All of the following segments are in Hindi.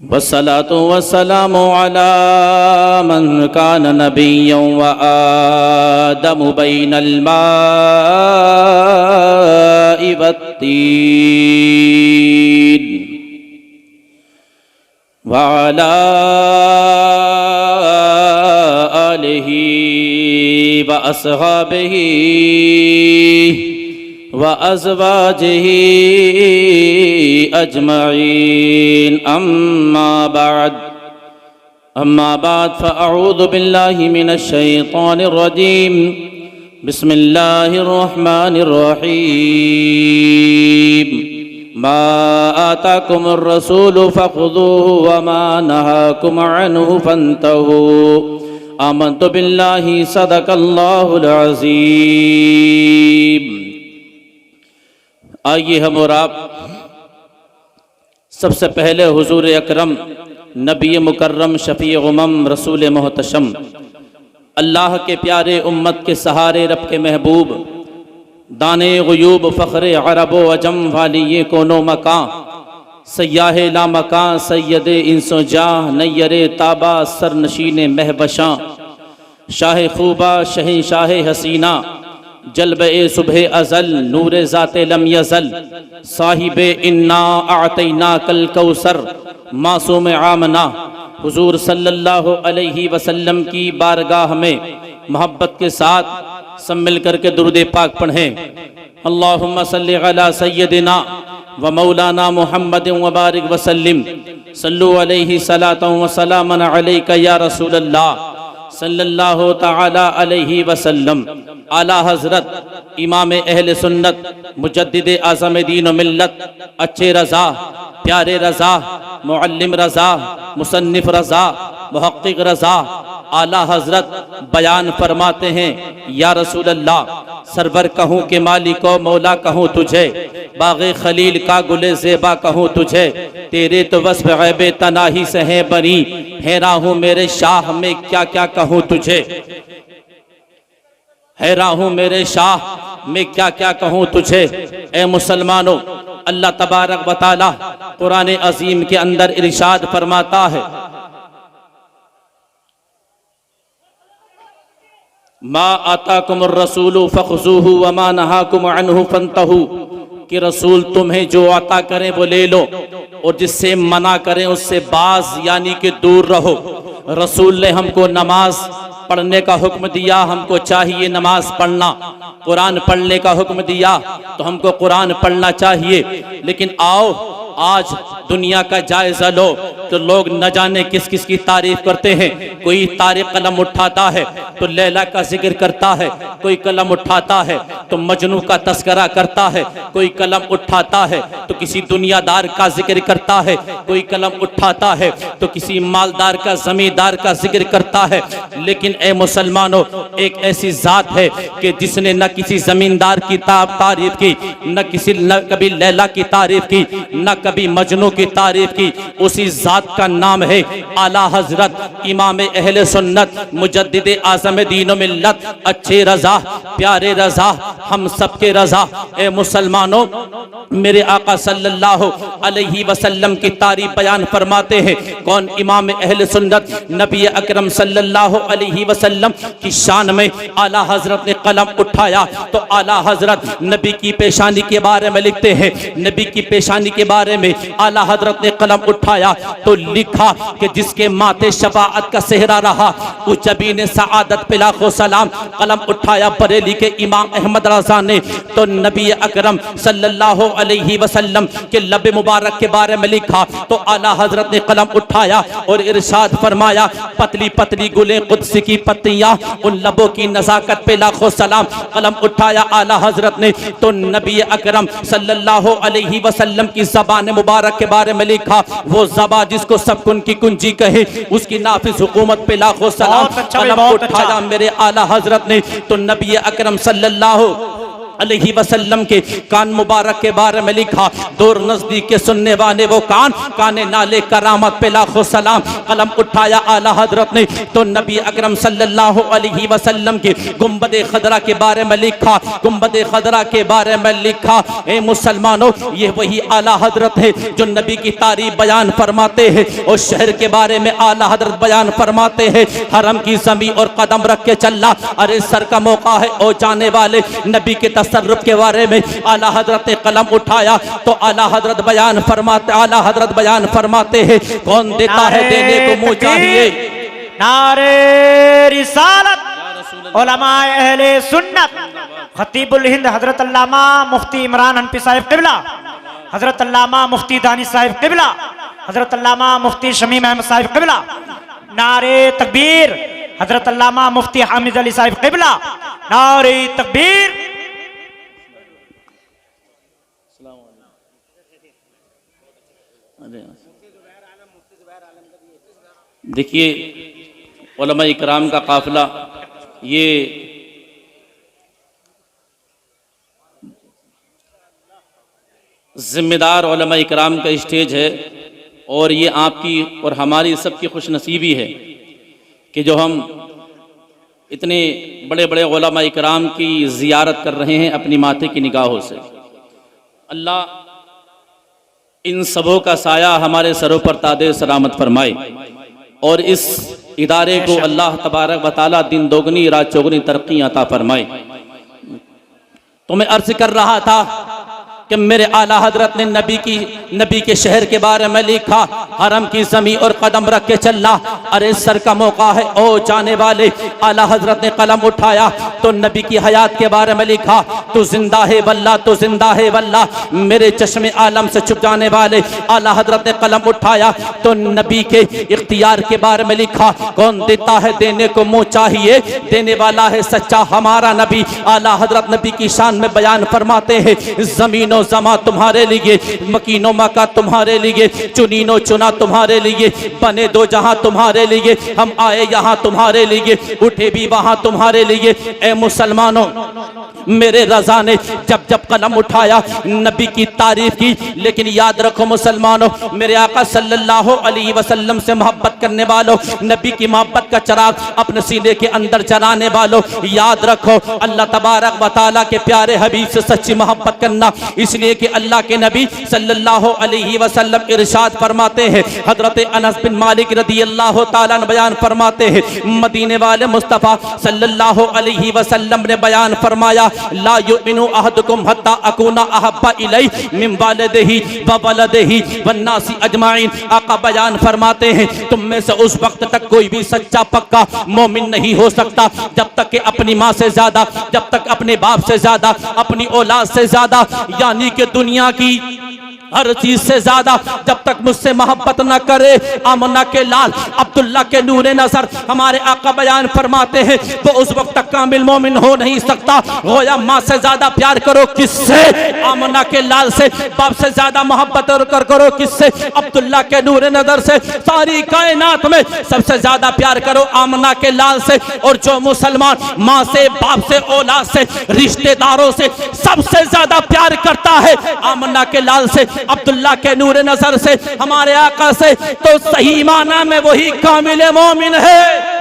वस्सलातु वस्सलामु अला मन कान नबिय्यन व आदमु बैनल माइ वत्तीन व अला आलिहि व अस्हाबिहि व अज़वाजिही अजमईन अम्मा बाद फ़अऊज़ु बिल्लाहि मिनश शैतानिर रजीम बिस्मिल्लाहिर रहमानिर रहीम मा आताकुमुर रसूलु फ़ख़ुज़ूहु व मा नहाकुम अन्हु फ़न्तहू आमन्तु बिल्लाहि सदक़ल्लाहुल अज़ीम। आइए हम और आप सबसे पहले हुजूर अकरम नबी मुकर्रम शफ़ी उम्मम रसूल मोहतशम अल्लाह के प्यारे उम्मत के सहारे रब के महबूब दाने ग़ुयूब फ़ख्र अरब व अजम वाली कोनो मकां सयाह ला मकां सैयद इंसो जाह नय्यर ताबा सरनशीन महबशां शाह खूबा शहंशाह हसीना जल्ब ए सुबह अज़ल नूर ज़ाते लम यज़ल साहिबे इन्ना आतैना कल कौसर मासूम आमना हुजूर सल्लल्लाहु अलैहि वसल्लम की बारगाह में मोहब्बत के साथ सब मिल करके दुरूद पाक पढ़ें। अल्लाहुम्मा सल्लि अला सय्यदिना व मौलाना मुहम्मदिन व बारिक वसल्लिम सल्लु अलैहि सलातन व सलामन अलैका या रसूलल्लाह सल्लल्लाहु तआला अलैहि वसल्लम। आला हज़रत इमाम अहले सुन्नत मुजद्दिद आज़म दीन व मिल्लत अच्छे रज़ा प्यारे रज़ा मुअल्लिम रज़ा मुसन्निफ रज़ा मुहक्किक रज़ा आला हज़रत बयान फरमाते हैं या रसूल अल्लाह सरवर कहूँ के मालिको मौला कहूँ तुझे बाग़े खलील का गुले ज़ेबा कहूँ तुझे तेरे तो वस्फ़ ग़ैबे तनाही से है बनी हैरान हूँ मेरे शाह में क्या क्या कहूँ तुझे हैरान हूँ मेरे शाह में क्या क्या कहूँ तुझे। ए मुसलमानों अल्लाह तबारक व तआला कुरान अज़ीम के अंदर इरशाद फरमाता है मा आताकुमुर रसूलु फ़ख़ुज़ूहु व मा नहाकुम अन्हु फ़न्तहू कि रसूल तुम्हें जो अता करें वो ले लो और जिससे मना करें उससे बाज यानी कि दूर रहो। रसूल ने हमको नमाज पढ़ने का हुक्म दिया, हमको चाहिए नमाज पढ़ना। कुरान पढ़ने का हुक्म दिया तो हमको कुरान पढ़ना चाहिए। लेकिन आओ आज दुनिया का जायजा लो तो लोग न जाने किस किस की तारीफ करते हैं। कोई तारीफ कलम उठाता है तो लैला का जिक्र करता है, कोई कलम उठाता है तो मजनू का तस्करा करता है, कोई कलम उठाता है तो किसी दुनियादार का जिक्र करता है, कोई कलम उठाता है तो किसी मालदार का जमींदार का जिक्र करता है। लेकिन ए मुसलमानों एक ऐसी जात है कि जिसने न किसी जमींदार की तारीफ की, न कभी लैला की तारीफ की, न कभी मजनू की तारीफ की। उसी जात का नाम है आला हजरत इमाम अहले सुन्नत मुजद्दिद आज़म दीन व मिल्लत अच्छे रज़ा प्यारे रज़ा हम सबके रज़ा। ए मुसलमानों मेरे आका सल्लल्लाहु अलैहि वसल्लम की तारीफ बयान फरमाते हैं। कौन? इमाम अहले सुन्नत नबी अकरम सल्लल्लाहु अलैहि वसल्लम की शान में आला हजरत ने कलम उठाया तो आला हजरत नबी की पेशानी के बारे में लिखते हैं। नबी की पेशानी के बारे में आला हजरत ने कलम उठाया तो लिखा कि जिसके माथे शफाअत का सेहरा रहा उस जबीन सआदत पे लाखों सलाम। कलम उठाया बरेली के इमाम अहमद रज़ा ने तो नबी अकरम सल्लल्लाहु अलैहि वसल्लम के लब मुबारक के बारे में लिखा तो आला हजरत ने कलम उठाया और इरशाद फरमाया पतली पतली गुले कुद्स की पत्तियां उन लबों की नज़ाकत पे लाखों सलाम। कलम उठाया आला हजरत ने तो नबी अकरम सल्लल्लाहु अलैहि वसल्लम की ज़बान मुबारक के बारे में लिखा वो ज़बा जिसको सब कुन की कुंजी कहे उसकी नाफिज हुकूमत पे लाखों सलाम। कलम उठाया मेरे आला हजरत ने तो नबी अकरम सल्लल्लाहु अलैहि वसल्लम के कान मुबारक के बारे में लिखा, दूर नजदीक के सुनने वाले वो कान, काने नाले करामत पे लाखों सलाम। कलम उठाया आला हजरत ने तो नबी अकरम सल्लल्लाहु अलैहि वसल्लम के गुंबद खदरा के बारे में लिखा, गुंबद खदरा के बारे में लिखा। ए मुसलमानों, ये वही आला हजरत है जो नबी की तारीफ बयान फरमाते हैं और शहर के बारे में आला हजरत बयान फरमाते हैं। हरम की जमी और कदम रख के चलना, अरे सर का मौका है ओ जाने वाले। नबी के तसर्रुफ के बारे में आला हजरत ने कलम उठाया तो आला हजरत बयान फरमाते हैं, कौन देता है देने को मुँह चाहिए। नारे रिसालत उलमाए अहले सुन्नत खतीबुल हिंद हजरत अल्लामा मुफ्ती इमरान हनफी साहिब क़िबला, हजरत अल्लामा मुफ्ती दानिश साहिब क़िबला, हजरत अल्लामा मुफ्ती शमीम अहमद साहिब क़िबला। नारे तकबीर हजरत अल्लामा मुफ्ती हामिद अली साहिब क़िबला। नारे तकबीर। देखिए उलमा इकराम का काफिला ये जिम्मेदार उलमा इकराम का स्टेज है और ये आपकी और हमारी सबकी खुशनसीबी है कि जो हम इतने बड़े बड़े उलमा इकराम की ज़ियारत कर रहे हैं अपनी माथे की निगाहों से। अल्लाह इन सबों का साया हमारे सरों पर तादे सलामत फरमाए और इस इदारे को अल्लाह तबारक व तआला दिन दोगुनी रात चौगुनी तरक्की अता फरमाए। तो मैं अर्ज कर रहा था कि मेरे आला हजरत ने नबी के शहर के बारे में लिखा, हरम की जमी और कदम रख के चलना, अरे सर का मौका है ओ जाने वाले। आला हजरत ने कलम उठाया तो नबी की हयात के बारे में लिखा, तू जिंदा है वल्लाह, तू जिंदा है वल्लाह, मेरे चश्मे आलम से छुप जाने वाले। आला हजरत ने कलम उठाया तो नबी के इख्तियार के बारे में लिखा, कौन देता है देने को मुँह चाहिए, देने वाला है सच्चा हमारा नबी। आला हजरत नबी की शान में बयान फरमाते हैं, जमीनों जमा तुम्हारे लिए, मकीनो मका तुम्हारे लिए, चुनीनो चुना तुम्हारे लिए, बने दो जहां तुम्हारे लिए, हम आए यहाँ तुम्हारे लिए, उठे भी वहां तुम्हारे लिए। ए मुसलमानों, मेरे रजा ने जब जब कलम उठाया नबी की तारीफ की, लेकिन याद रखो मुसलमानों, मेरे आका सल्लल्लाहु अलैहि वसल्लम से मोहब्बत करने वालों, नबी की मोहब्बत का चिराग अपने सीने के अंदर जलाने वालों, याद रखो अल्लाह तबारक व तआला के प्यारे हबीब से सच्ची मोहब्बत करना। इसलिए कि अल्लाह के नबी सल्लल्लाहु अलैहि वसल्लम इरशाद फरमाते हैं, हजरत अनस बिन मालिक रदियल्लाहु ताला अन्हु बयान फरमाते हैं, मदीने वाले मुस्तफ़ा सल्लल्लाहु अलैहि वसल्लम ने बयान फरमाया, ला युमिनु अहदुकुम हत्ता अकूना अहब्बा इलैहि मिन वालिदिही व वलदिही वन्नासी अजमाइन। आका बयान फरमाते हैं, तुम में से उस वक्त तक कोई भी सच्चा पक्का मोमिन नहीं हो सकता जब तक कि अपनी माँ से ज्यादा, जब तक अपने बाप से ज्यादा, अपनी औलाद से ज्यादा, यानी कि दुनिया की हर चीज से ज्यादा जब तक मुझसे मोहब्बत न करे। आमना के लाल अब्दुल्ला के नूरे नजर हमारे आका बयान फरमाते हैं, तो उस वक्त तक कामिल मोमिन हो नहीं सकता। गोया माँ से ज्यादा प्यार करो किससे? आमना के लाल से। बाप से ज्यादा मोहब्बत करो किससे? अब्दुल्ला के नूरे नजर से। सारी कायनात में सबसे ज्यादा प्यार करो आमना के लाल से। और जो मुसलमान माँ से, बाप से, औलाद से, रिश्तेदारों से सबसे ज्यादा प्यार करता है आमना के लाल से, अब्दुल्ला के नूरे नजर से, हमारे आका से, तो सही माना में वही कामिल मोमिन है।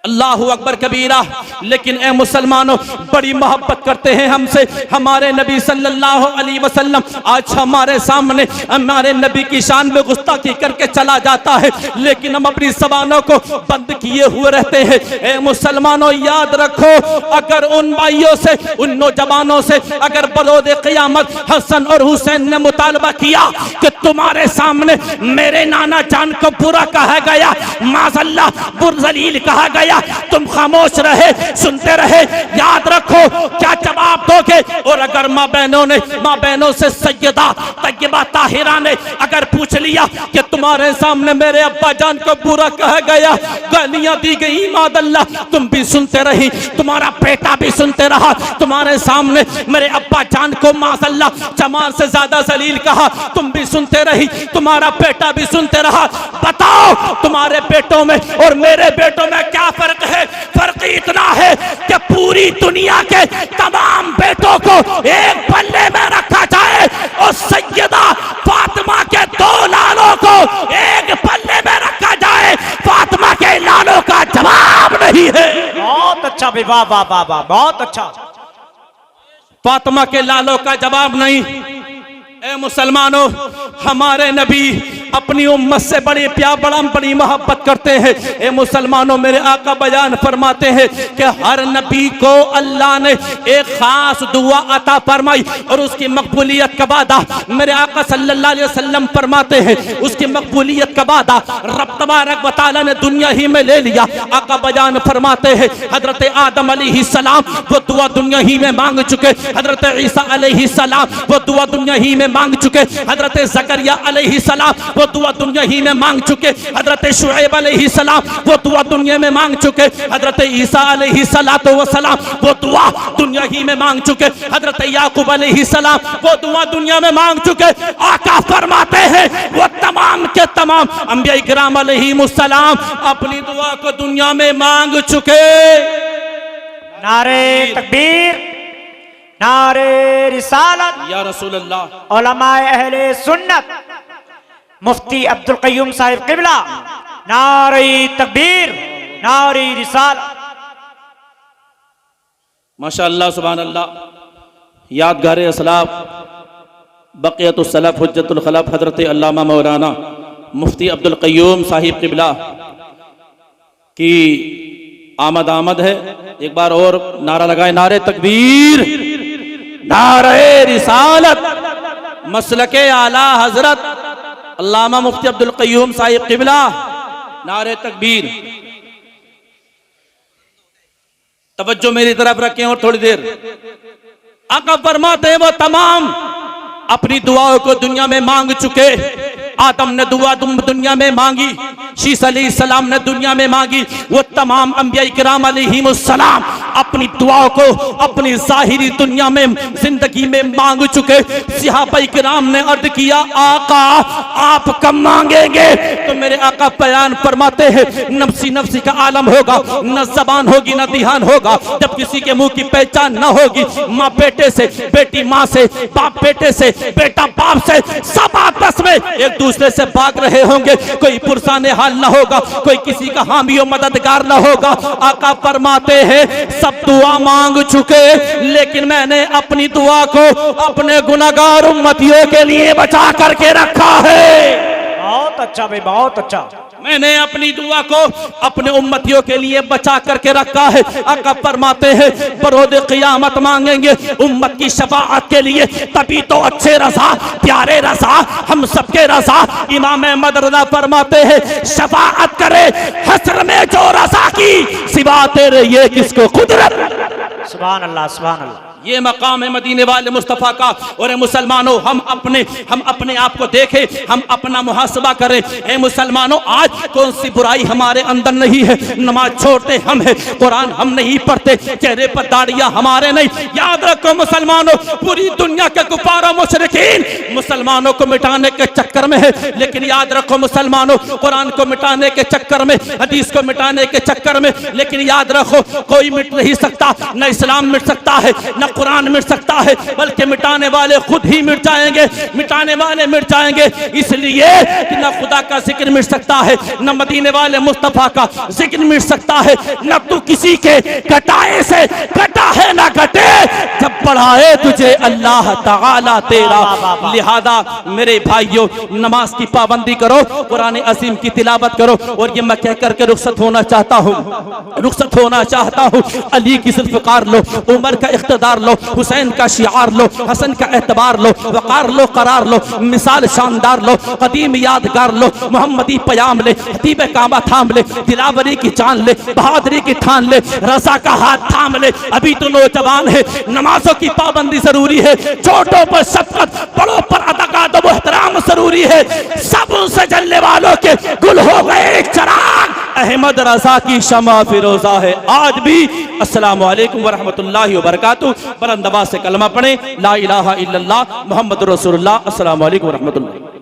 अल्लाहु अकबर कबीरा। लेकिन ए मुसलमानों, बड़ी मोहब्बत करते हैं हमसे हमारे नबी सल्लल्लाहु अलैहि वसल्लम। आज हमारे सामने हमारे नबी की शान में गुस्ताखी करके चला जाता है, लेकिन हम अपनी ज़बानों को बंद किए हुए रहते हैं। ए मुसलमानों, याद रखो, अगर उन भाइयों से, उन नौजवानों से अगर बरोज़े क़यामत हसन और हुसैन ने मुतालबा किया कि तुम्हारे सामने मेरे नाना जान को बुरा कहा गया, माज़अल्लाह बुर्ज़लील कहा गया, तुम खामोश रहे, सुनते रहे, याद रखो क्या जवाब दोगे। और अगर माँ बहनों से सैयदा तय्यबा ताहिरा ने अगर पूछ लिया कि तुम्हारे सामने मेरे अब्बा जान को बुरा कहा गया, गालियां दी गई, मादल्ला, तुम भी सुनते रही, तुम्हारा बेटा भी सुनते रहा, तुम्हारे सामने मेरे अब्बा जान को मादल्ला जमाल से ज्यादा जलील कहा, तुम भी सुनते रही, तुम्हारा बेटा भी सुनते रहा। बताओ तुम्हारे बेटों में और मेरे बेटों में क्या फर्क है? फर्क इतना है कि पूरी दुनिया के तमाम बेटों को एक पल्ले में रखा जाए और सैयदा फातिमा के 2 लालों को एक पल्ले में रखा जाए, फातिमा के लालों का जवाब नहीं है। बहुत अच्छा भाई, वाह वाह वाह वाह, बहुत अच्छा। फातिमा के लालों का जवाब नहीं। ए मुसलमानों, हमारे नबी अपनी उम्मत से बड़ी प्यार बड़ी मोहब्बत करते हैं। ए मुसलमानों, मेरे आका बयान फरमाते हैं कि हर नबी को अल्लाह ने एक खास दुआ अता फरमाई और उसकी मकबूलियत का वादा मेरे आका सल्लल्लाहु अलैहि वसल्लम फरमाते हैं। उसकी मकबूलियत का वादा रब तबारक व तआला ने दुनिया ही में ले लिया। आका बयान फरमाते हैं हजरत आदम अलैहिस्सलाम वो दुआ दुनिया ही में मांग चुके, हजरत ईसा अलैहिस्सलाम वो दुआ दुनिया ही में मांग चुके, हजरत जकरिया अलैहिस्सलाम वो दुआ दुनिया ही में मांग चुके, हजरत शुएब अलैहिस्सलाम वो दुआ दुनिया में मांग चुके, हजरत ईसा अलैहिस्सलातु वस्सलाम वो दुआ दुनिया ही में मांग चुके, हजरत याकूब अलैहिस्सलाम वो दुआ दुनिया में मांग चुके। आका फरमाते हैं वो तमाम के तमाम अंबिया इकराम अलैहिमुस्सलाम अपनी दुआ को दुनिया में मांग चुके। नारे तकबीर, नारे रिसालत या रसूल अल्लाह। उलमाए अहले सुन्नत मुफ्ती अब्दुल कय्यूम साहिब किबला, नारे तकबीर, नारे रिसालत। माशाअल्लाह सुभान अल्लाह। यादगार असलाफ बक़ियतुस सलफ हुज्जतुल खलफ हजरत अल्लामा मौलाना मुफ्ती अब्दुल कय्यूम साहिब किबला की आमद है। एक बार और नारा लगाए, नारे तकबीर, नारे रिसालत, मसलके आला हजरत अल्लामा मुफ्ती अब्दुल कय्यूम साहिब किबला, नारे तकबीर। तवज्जो मेरी तरफ रखें और थोड़ी देर। आका फरमाते हैं वो तमाम अपनी दुआओं को दुनिया में मांग चुके। आदम ने दुआ दुनिया में मांगी, शीस अलैहिस्सलाम ने दुनिया में मांगी, वो तमाम अंबिया इकराम अलैहिमुस्सलाम अपनी दुआओं को अपनी जाहिरी दुनिया में जिंदगी में मांग चुके। सहाबा इकराम ने अर्ज किया आका आप कब मांगेंगे? तो मेरे आका बयान फरमाते हैं नफ्सी नफ्सी का आलम होगा, न जबान होगी न दिहान होगा, जब किसी के मुंह की पहचान न होगी। माँ बेटे से, बेटी माँ से, बाप बेटे से, बेटा बाप से, सब आपस में एक दूसरे से भाग रहे होंगे। कोई पुरसाने हाल न होगा, कोई किसी का हामी और मददगार न होगा। आका फरमाते हैं सब दुआ मांग चुके, लेकिन मैंने अपनी दुआ को अपने गुनाहगार उम्मतियों के लिए बचा करके रखा है। बहुत अच्छा भाई, बहुत अच्छा। मैंने अपनी दुआ को अपने उम्मतियों के लिए बचा करके रखा है। आका फरमाते हैं बरोज़ क़ियामत मांगेंगे उम्मत की शफाअत के लिए, तभी तो अच्छे रज़ा, प्यारे रज़ा, हम सबके रज़ा इमाम अहमद रज़ा फरमाते हैं शफाअत करे हश्र में जो रज़ा की, सिवा तेरे ये किसको कुदरत। सुभान अल्लाह, सुभान अल्लाह। ये मकाम है मदीने वाले मुस्तफ़ा का। और मुसलमानों हम अपने आप को देखें, हम अपना मुहासबा करें। ए मुसलमानों आज कौन सी बुराई हमारे अंदर नहीं है? नमाज छोड़ते हम हैं, कुरान हम नहीं पढ़ते, चेहरे पर दाढ़ियां हमारे नहीं। याद रखो मुसलमानों, पूरी दुनिया के कुफार और मुशरिकीन मुसलमानों को मिटाने के चक्कर में है, लेकिन याद रखो मुसलमानों कुरान को मिटाने के चक्कर में, हदीस को मिटाने के चक्कर में, लेकिन याद रखो कोई मिट नहीं सकता, न इस्लाम मिट सकता है, न कुरान मिट सकता है, बल्कि मिटाने वाले खुद ही मिट जाएंगे, मिटाने वाले मिट जाएंगे। इसलिए कि न खुदा का जिक्र मिट सकता है, न मदीने वाले मुस्तफा का जिक्र मिट सकता है, न तू किसी के घटाए से घटा है न घटे, जब बढ़ाए तुझे अल्लाह ताला तेरा। लिहाजा मेरे भाइयों नमाज की पाबंदी करो, कुरान अजीम की तिलावत करो। और ये मैं कह करके रुखसत होना चाहता हूँ, रुखसत होना चाहता हूँ। अली की ज़ुल्फ़िकार लो, उमर का इख्तिदार लो, हुसैन का शिआर लो, हसन का एतबार लो, वक़ार लो, करार लो, मिसाल शानदार लो, कदीम यादगार लो, मोहम्मदी पयाम ले, हतीब काबा थाम ले, दिलावरी की जान ले, बहादुरी की ठान ले, रज़ा का हाथ थाम ले। अभी तो नौजवान है, नमाजों की पाबंदी जरूरी है, छोटों पर शफ़क़त, बड़ों पर अदब व एहतराम जरूरी है। सब उनसे जलने वालों के गुल हो गए चराग, अहमद रज़ा की शमा फिरोजा है आज भी। अस्सलामु अलैकुम व रहमतुल्लाहि व बरकातुहू। बुलंद आवाज़ से कलमा पढ़ें, ला इलाहा इल्लल्लाह मुहम्मदुर रसूलुल्लाह। अस्सलामु अलैकुम व रहमतुल्लाह।